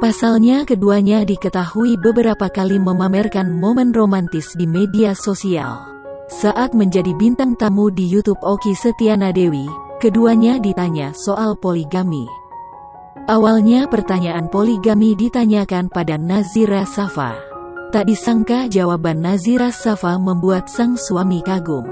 Pasalnya keduanya diketahui beberapa kali memamerkan momen romantis di media sosial. Saat menjadi bintang tamu di YouTube Okky Setiana Dewi, keduanya ditanya soal poligami. Awalnya pertanyaan poligami ditanyakan pada Nazira Saffa. Tak disangka jawaban Nazira Saffa membuat sang suami kagum.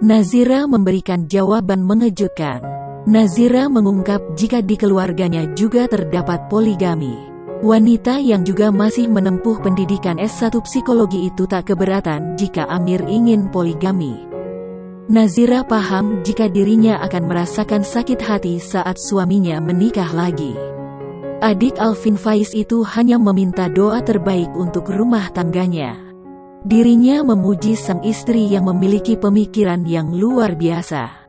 Nazira memberikan jawaban mengejutkan. Nazira mengungkap jika di keluarganya juga terdapat poligami. Wanita yang juga masih menempuh pendidikan S1 psikologi itu tak keberatan jika Amir ingin poligami. Nazira paham jika dirinya akan merasakan sakit hati saat suaminya menikah lagi. Adik Alvin Faiz itu hanya meminta doa terbaik untuk rumah tangganya. Dirinya memuji sang istri yang memiliki pemikiran yang luar biasa.